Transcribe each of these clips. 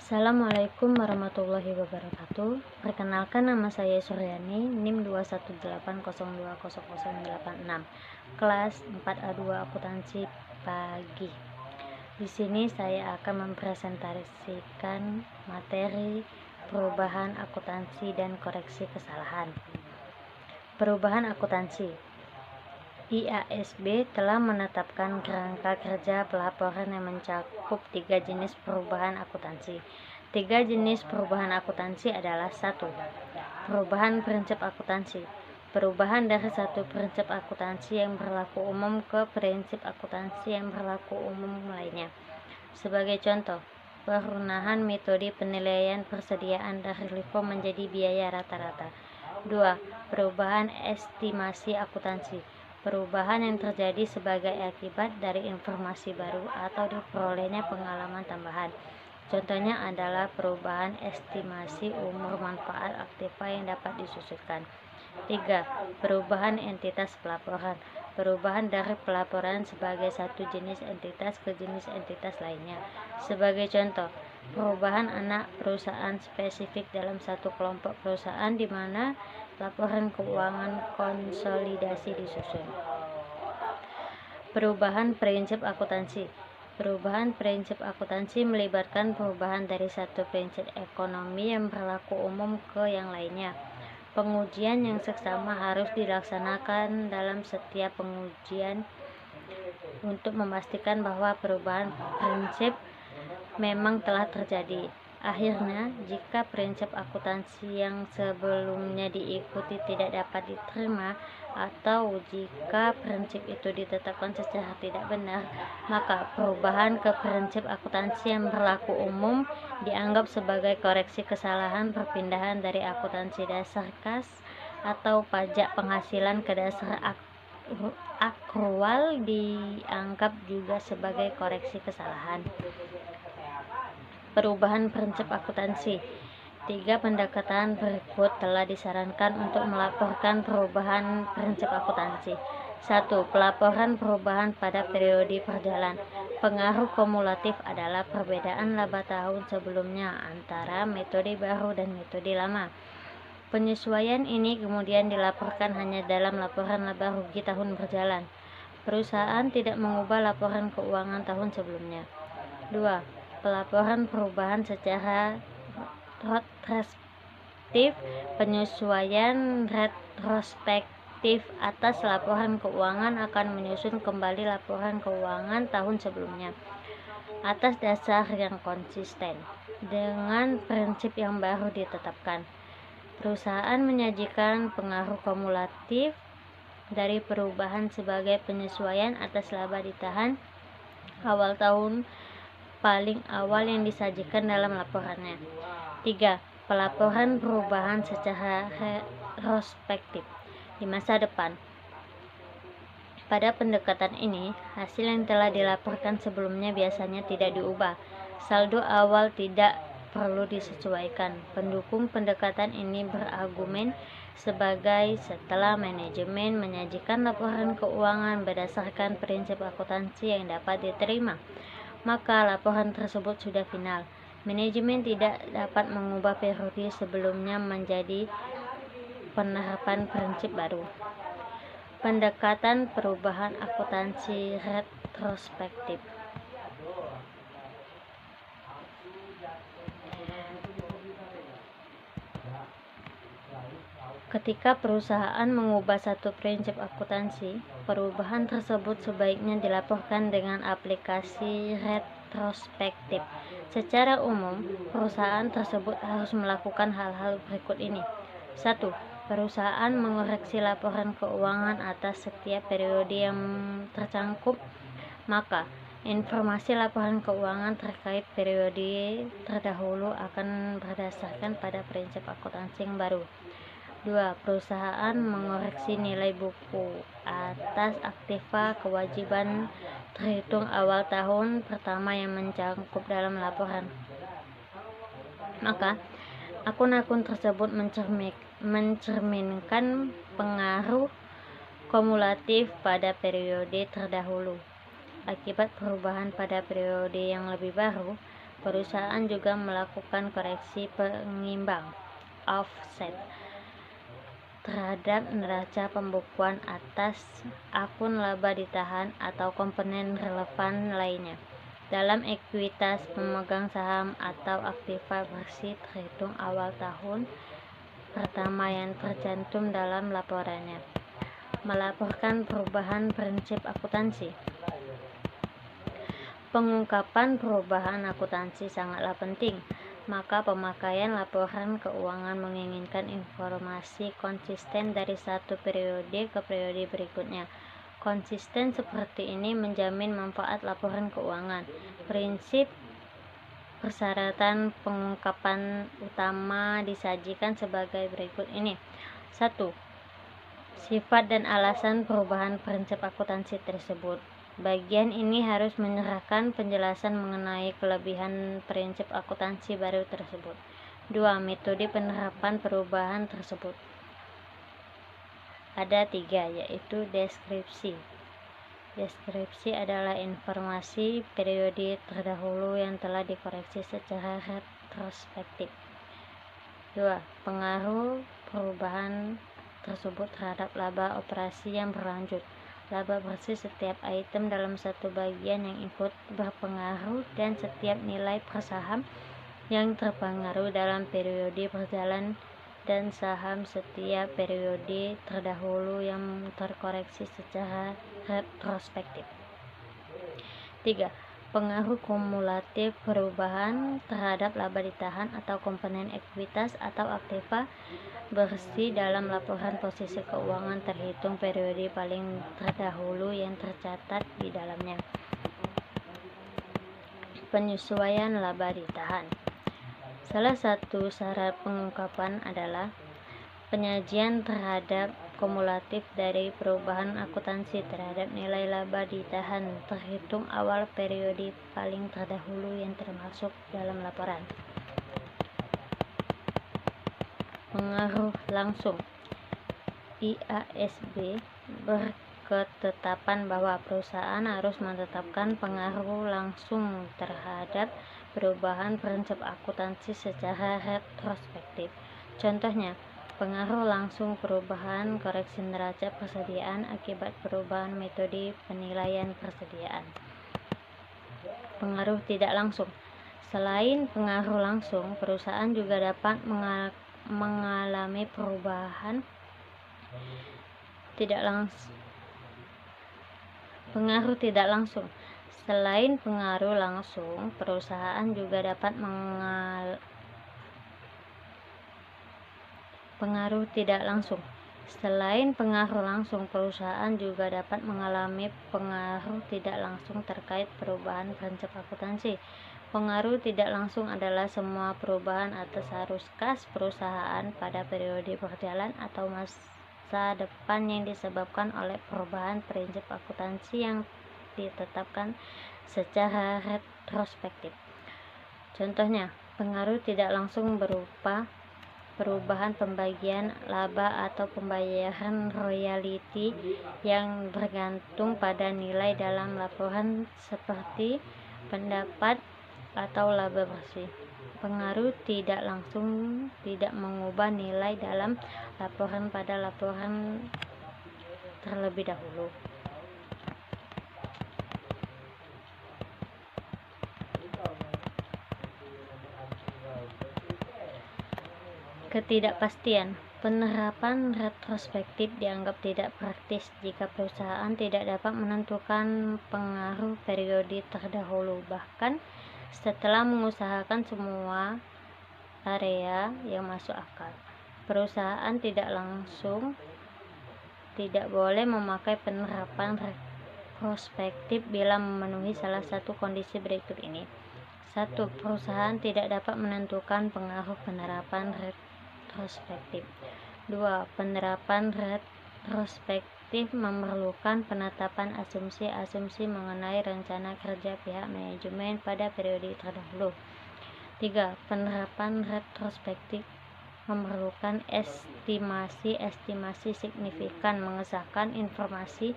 Assalamualaikum warahmatullahi wabarakatuh. Perkenalkan, nama saya Suryani, NIM 218020086, kelas 4A2 Akuntansi Pagi. Di sini saya akan mempresentasikan materi perubahan akuntansi dan koreksi kesalahan. Perubahan akuntansi. IASB telah menetapkan kerangka kerja pelaporan yang mencakup 3 jenis perubahan akuntansi. 3 jenis perubahan akuntansi adalah: 1. Perubahan prinsip akuntansi. Perubahan dari satu prinsip akuntansi yang berlaku umum ke prinsip akuntansi yang berlaku umum lainnya. Sebagai contoh, perubahan metode penilaian persediaan dari LIFO menjadi biaya rata-rata. 2. Perubahan estimasi akuntansi. Perubahan yang terjadi sebagai akibat dari informasi baru atau diperolehnya pengalaman tambahan. Contohnya adalah perubahan estimasi umur manfaat aktiva yang dapat disusutkan. 3. Perubahan entitas pelaporan. Perubahan dari pelaporan sebagai satu jenis entitas ke jenis entitas lainnya. Sebagai contoh, perubahan anak perusahaan spesifik dalam satu kelompok perusahaan di mana laporan keuangan konsolidasi disusun. Perubahan prinsip akuntansi. Perubahan prinsip akuntansi melibatkan perubahan dari satu prinsip ekonomi yang berlaku umum ke yang lainnya. Pengujian yang seksama harus dilaksanakan dalam setiap pengujian untuk memastikan bahwa perubahan prinsip memang telah terjadi. Akhirnya, jika prinsip akuntansi yang sebelumnya diikuti tidak dapat diterima, atau jika prinsip itu ditetapkan secara tidak benar, maka perubahan ke prinsip akuntansi yang berlaku umum dianggap sebagai koreksi kesalahan perpindahan dari akuntansi dasar kas atau pajak penghasilan ke dasar akrual dianggap juga sebagai koreksi kesalahan. Perubahan prinsip akuntansi. 3 pendekatan berikut telah disarankan untuk melaporkan perubahan prinsip akuntansi. 1. Pelaporan perubahan pada periode perjalanan. Pengaruh kumulatif adalah perbedaan laba tahun sebelumnya antara metode baru dan metode lama. Penyesuaian ini kemudian dilaporkan hanya dalam laporan laba rugi tahun berjalan. Perusahaan tidak mengubah laporan keuangan tahun sebelumnya. 2. Pelaporan perubahan secara retrospektif. Penyesuaian retrospektif atas laporan keuangan akan menyusun kembali laporan keuangan tahun sebelumnya atas dasar yang konsisten dengan prinsip yang baru ditetapkan. Perusahaan menyajikan pengaruh kumulatif dari perubahan sebagai penyesuaian atas laba ditahan awal tahun paling awal yang disajikan dalam laporannya. 3. Pelaporan perubahan secara retrospektif di masa depan. Pada pendekatan ini, hasil yang telah dilaporkan sebelumnya biasanya tidak diubah. Saldo awal tidak perlu disesuaikan. Pendukung pendekatan ini berargumen sebagai setelah manajemen menyajikan laporan keuangan berdasarkan prinsip akuntansi yang dapat diterima, maka laporan tersebut sudah final. Manajemen tidak dapat mengubah periode sebelumnya menjadi penerapan prinsip baru. Pendekatan perubahan akuntansi retrospektif. Ketika perusahaan mengubah satu prinsip akuntansi, perubahan tersebut sebaiknya dilaporkan dengan aplikasi retrospektif. Secara umum, perusahaan tersebut harus melakukan hal-hal berikut ini. 1. Perusahaan mengoreksi laporan keuangan atas setiap periode yang tercangkup, maka informasi laporan keuangan terkait periode terdahulu akan berdasarkan pada prinsip akuntansi yang baru. 2. Perusahaan mengoreksi nilai buku atas aktiva kewajiban terhitung awal tahun pertama yang mencangkup dalam laporan, maka akun-akun tersebut mencerminkan pengaruh kumulatif pada periode terdahulu. Akibat perubahan pada periode yang lebih baru, Perusahaan juga melakukan koreksi pengimbang (offset) terhadap neraca pembukuan atas akun laba ditahan atau komponen relevan lainnya dalam ekuitas pemegang saham atau aktiva bersih terhitung awal tahun pertama yang tercantum dalam laporannya. Melaporkan perubahan prinsip akuntansi. Pengungkapan perubahan akuntansi sangatlah penting, maka pemakaian laporan keuangan menginginkan informasi konsisten dari satu periode ke periode berikutnya. Konsisten seperti ini menjamin manfaat laporan keuangan. Prinsip persyaratan pengungkapan utama disajikan sebagai berikut ini. 1. Sifat dan alasan perubahan prinsip akuntansi tersebut. Bagian ini harus menyerahkan penjelasan mengenai kelebihan prinsip akuntansi baru tersebut. 2. Metode penerapan perubahan tersebut. Ada 3, yaitu deskripsi. Deskripsi adalah informasi periode terdahulu yang telah dikoreksi secara retrospektif. 2. Pengaruh perubahan tersebut terhadap laba operasi yang berlanjut. Laba bersih setiap item dalam satu bagian yang ikut berpengaruh dan setiap nilai per saham yang terpengaruh dalam periode berjalan dan saham setiap periode terdahulu yang terkoreksi secara retrospektif. 3. Pengaruh kumulatif perubahan terhadap laba ditahan atau komponen ekuitas atau aktiva bersih dalam laporan posisi keuangan terhitung periode paling terdahulu yang tercatat di dalamnya. Penyesuaian laba ditahan. Salah satu syarat pengungkapan adalah penyajian terhadap kumulatif dari perubahan akuntansi terhadap nilai laba ditahan terhitung awal periode paling terdahulu yang termasuk dalam laporan. Pengaruh langsung. IASB berketetapan bahwa perusahaan harus menetapkan pengaruh langsung terhadap perubahan prinsip akuntansi secara retrospektif. Contohnya, pengaruh langsung perubahan koreksi neraca persediaan akibat perubahan metode penilaian persediaan. Pengaruh tidak langsung. Selain pengaruh langsung, perusahaan juga dapat mengalami perubahan tidak langsung. Pengaruh tidak langsung. Selain pengaruh langsung, perusahaan juga dapat pengaruh tidak langsung. Selain pengaruh langsung, perusahaan juga dapat mengalami pengaruh tidak langsung terkait perubahan prinsip akuntansi. Pengaruh tidak langsung adalah semua perubahan atas arus kas perusahaan pada periode berjalan atau masa depan yang disebabkan oleh perubahan prinsip akuntansi yang ditetapkan secara retrospektif. Contohnya, pengaruh tidak langsung berupa perubahan pembagian laba atau pembayaran royalti yang bergantung pada nilai dalam laporan seperti pendapat atau laba bersih. Pengaruh tidak langsung tidak mengubah nilai dalam laporan pada laporan terlebih dahulu. Ketidakpastian. Penerapan retrospektif dianggap tidak praktis jika perusahaan tidak dapat menentukan pengaruh periode terdahulu, bahkan setelah mengusahakan semua area yang masuk akal. Perusahaan tidak boleh memakai penerapan retrospektif bila memenuhi salah satu kondisi berikut ini. 1. Perusahaan tidak dapat menentukan pengaruh penerapan retrospektif. 2. Penerapan retrospektif memerlukan penetapan asumsi-asumsi mengenai rencana kerja pihak manajemen pada periode terdahulu. 3. Penerapan retrospektif memerlukan estimasi signifikan mengesahkan informasi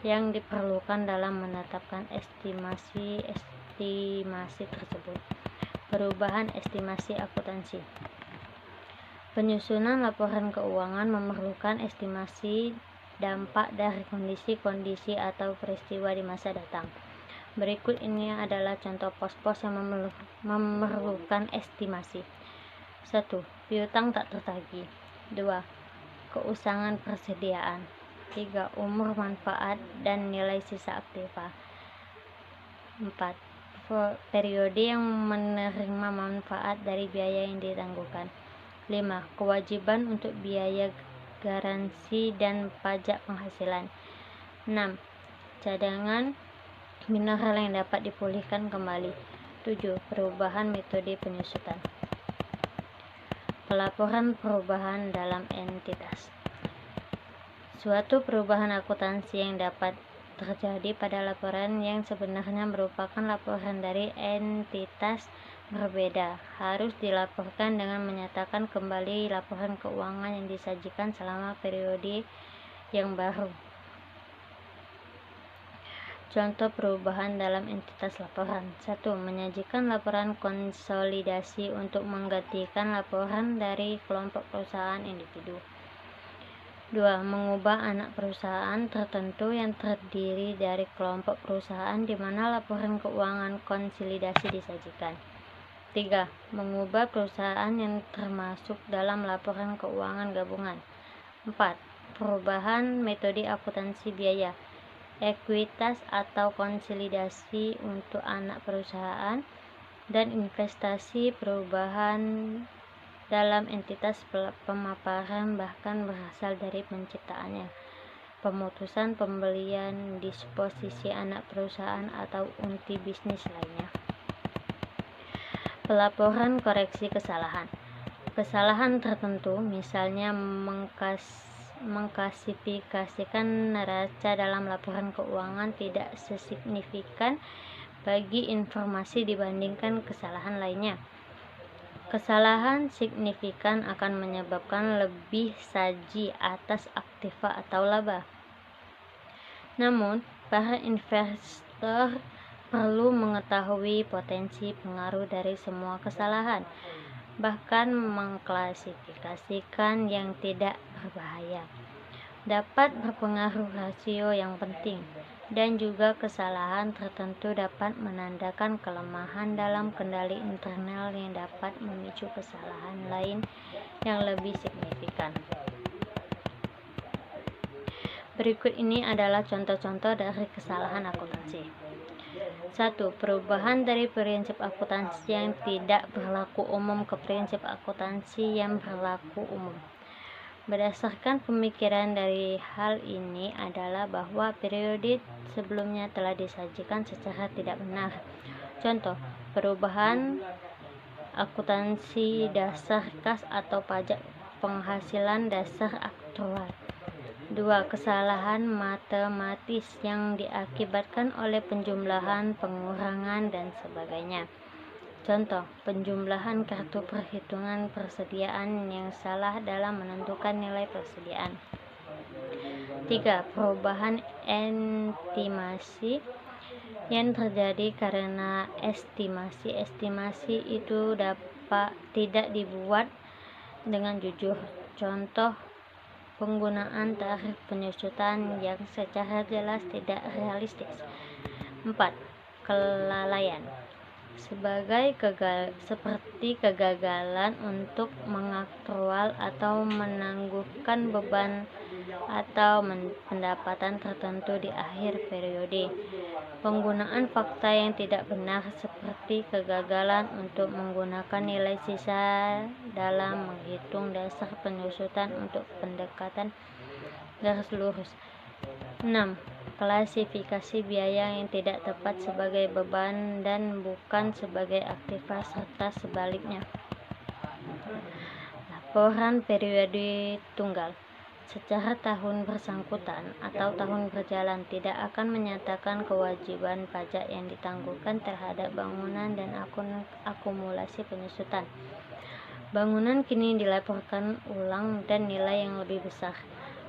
yang diperlukan dalam menetapkan estimasi tersebut. Perubahan estimasi akuntansi. Penyusunan laporan keuangan memerlukan estimasi dampak dari kondisi-kondisi atau peristiwa di masa datang. Berikut ini adalah contoh pos-pos yang memerlukan estimasi. 1. Piutang tak tertagih. 2. Keusangan persediaan. 3. Umur manfaat dan nilai sisa aktiva. 4. Periode yang menerima manfaat dari biaya yang ditangguhkan. 5. Kewajiban untuk biaya garansi dan pajak penghasilan. 6. Cadangan mineral yang dapat dipulihkan kembali. 7. Perubahan metode penyusutan. Pelaporan perubahan dalam entitas. Suatu perubahan akuntansi yang dapat terjadi pada laporan yang sebenarnya merupakan laporan dari entitas berbeda harus dilaporkan dengan menyatakan kembali laporan keuangan yang disajikan selama periode yang baru. Contoh perubahan dalam entitas laporan. 1. Menyajikan laporan konsolidasi untuk menggantikan laporan dari kelompok perusahaan individu. 2. Mengubah anak perusahaan tertentu yang terdiri dari kelompok perusahaan di mana laporan keuangan konsolidasi disajikan. 3. Mengubah perusahaan yang termasuk dalam laporan keuangan gabungan. 4. Perubahan metode akuntansi biaya, ekuitas atau konsolidasi untuk anak perusahaan, dan investasi perubahan dalam entitas pemaparan bahkan berasal dari penciptaannya, pemutusan pembelian, disposisi anak perusahaan atau unti bisnis lainnya. Pelaporan koreksi kesalahan. Kesalahan tertentu, misalnya mengklasifikasikan neraca dalam laporan keuangan tidak sesignifikan bagi informasi dibandingkan kesalahan lainnya. Kesalahan signifikan akan menyebabkan lebih saji atas aktiva atau laba. Namun, para investor perlu mengetahui potensi pengaruh dari semua kesalahan, bahkan mengklasifikasikan yang tidak berbahaya. Dapat berpengaruh rasio yang penting, dan juga kesalahan tertentu dapat menandakan kelemahan dalam kendali internal yang dapat memicu kesalahan lain yang lebih signifikan. Berikut ini adalah contoh-contoh dari kesalahan akuntansi. 1. Perubahan dari prinsip akuntansi yang tidak berlaku umum ke prinsip akuntansi yang berlaku umum. Berdasarkan pemikiran dari hal ini adalah bahwa periode sebelumnya telah disajikan secara tidak benar. Contoh, perubahan akuntansi dasar kas atau pajak penghasilan dasar aktual. 2. Kesalahan matematis yang diakibatkan oleh penjumlahan, pengurangan, dan sebagainya. Contoh, penjumlahan kartu perhitungan persediaan yang salah dalam menentukan nilai persediaan. 3. Perubahan estimasi yang terjadi karena estimasi itu tidak dibuat dengan jujur. Contoh, penggunaan tarif penyusutan yang secara jelas tidak realistis. 4. Kelalaian seperti kegagalan untuk mengaktual atau menangguhkan beban atau pendapatan tertentu di akhir periode. Penggunaan fakta yang tidak benar seperti kegagalan untuk menggunakan nilai sisa dalam menghitung dasar penyusutan untuk pendekatan garis lurus. 6. Klasifikasi biaya yang tidak tepat sebagai beban dan bukan sebagai aktiva serta sebaliknya. Laporan periode tunggal. Secara tahun bersangkutan atau tahun berjalan tidak akan menyatakan kewajiban pajak yang ditangguhkan terhadap bangunan dan akumulasi penyusutan. Bangunan kini dilaporkan ulang dan nilai yang lebih besar.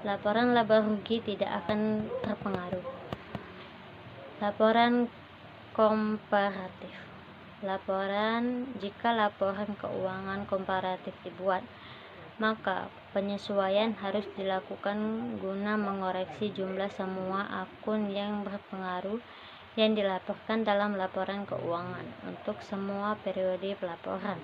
Laporan laba rugi tidak akan terpengaruh. Laporan komparatif. Jika laporan keuangan komparatif dibuat, maka penyesuaian harus dilakukan guna mengoreksi jumlah semua akun yang berpengaruh yang dilaporkan dalam laporan keuangan untuk semua periode pelaporan.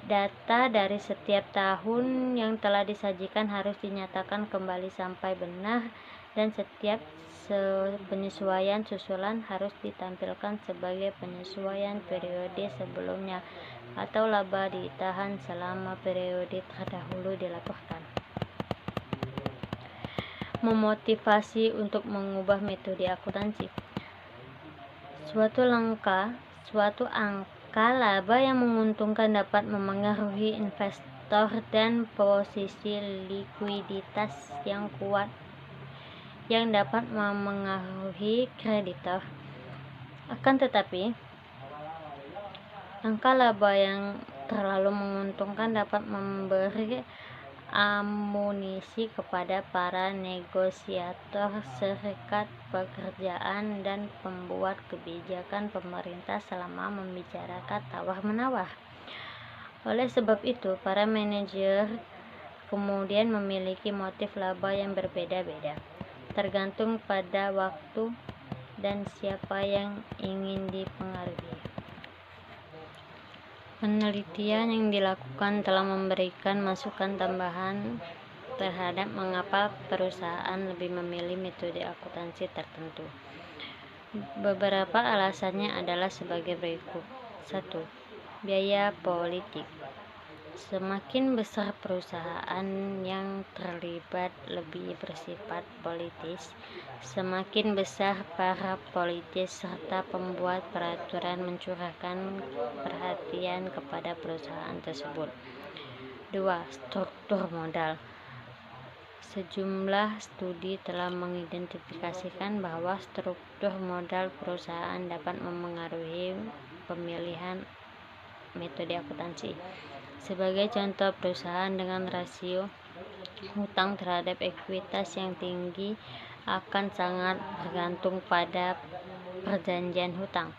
Data dari setiap tahun yang telah disajikan harus dinyatakan kembali sampai benar, dan setiap penyesuaian susulan harus ditampilkan sebagai penyesuaian periode sebelumnya atau laba ditahan selama periode terdahulu dilaporkan. Memotivasi untuk mengubah metode akuntansi. Suatu angka laba yang menguntungkan dapat memengaruhi investor dan posisi likuiditas yang kuat yang dapat memengaruhi kreditor. Akan tetapi, angka laba yang terlalu menguntungkan dapat memberi amunisi kepada para negosiator, serikat pekerjaan, dan pembuat kebijakan pemerintah selama membicarakan tawar-menawar. Oleh sebab itu, para manajer kemudian memiliki motif laba yang berbeda-beda, tergantung pada waktu dan siapa yang ingin dipengaruhi. Penelitian yang dilakukan telah memberikan masukan tambahan terhadap mengapa perusahaan lebih memilih metode akuntansi tertentu. Beberapa alasannya adalah sebagai berikut. 1. Biaya politik. Semakin besar perusahaan yang terlibat lebih bersifat politis, semakin besar para politis serta pembuat peraturan mencurahkan perhatian kepada perusahaan tersebut. 2. Struktur modal. Sejumlah studi telah mengidentifikasikan bahwa struktur modal perusahaan dapat memengaruhi pemilihan metode akuntansi. Sebagai contoh, perusahaan dengan rasio hutang terhadap ekuitas yang tinggi akan sangat bergantung pada perjanjian hutang.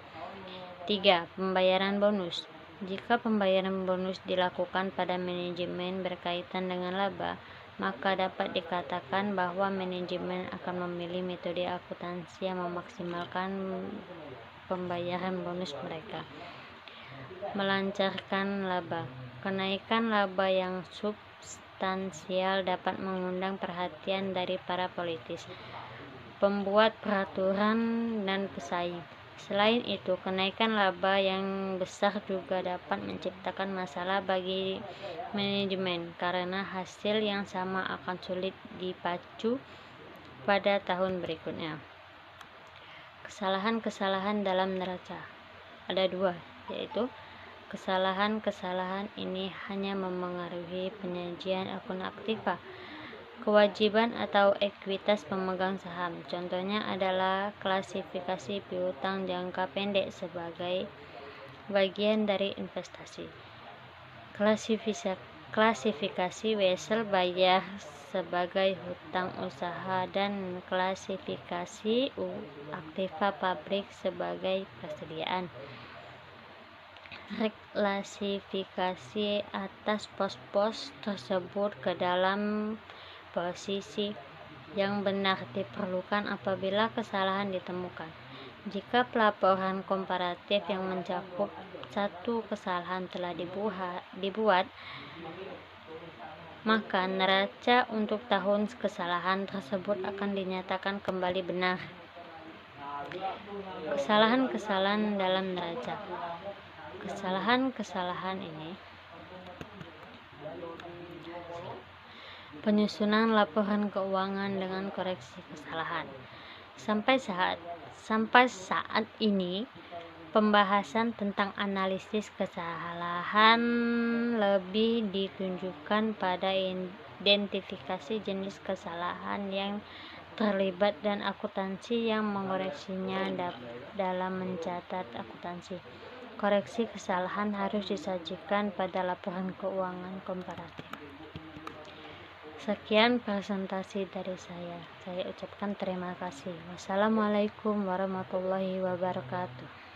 3. Pembayaran bonus. Jika pembayaran bonus dilakukan pada manajemen berkaitan dengan laba, maka dapat dikatakan bahwa manajemen akan memilih metode akuntansi yang memaksimalkan pembayaran bonus mereka. Melancarkan laba. Kenaikan laba yang substansial dapat mengundang perhatian dari para politis, pembuat peraturan, dan pesaing. Selain itu, kenaikan laba yang besar juga dapat menciptakan masalah bagi manajemen karena hasil yang sama akan sulit dipacu pada tahun berikutnya. Kesalahan-kesalahan dalam neraca. Ada 2, yaitu kesalahan-kesalahan ini hanya memengaruhi penyajian akun aktiva, kewajiban atau ekuitas pemegang saham. Contohnya adalah klasifikasi piutang jangka pendek sebagai bagian dari investasi, klasifikasi wesel bayar sebagai hutang usaha, dan klasifikasi aktiva pabrik sebagai persediaan. Reklasifikasi atas pos-pos tersebut ke dalam posisi yang benar diperlukan apabila kesalahan ditemukan. Jika pelaporan komparatif yang mencakup satu kesalahan telah dibuat, maka neraca untuk tahun kesalahan tersebut akan dinyatakan kembali benar. Kesalahan-kesalahan dalam neraca. Kesalahan-kesalahan ini penyusunan laporan keuangan dengan koreksi kesalahan. Sampai saat ini, pembahasan tentang analisis kesalahan lebih ditunjukkan pada identifikasi jenis kesalahan yang terlibat dan akuntansi yang mengoreksinya dalam mencatat akuntansi. Koreksi kesalahan harus disajikan pada laporan keuangan komparatif. Sekian presentasi dari saya. Saya ucapkan terima kasih. Wassalamualaikum warahmatullahi wabarakatuh.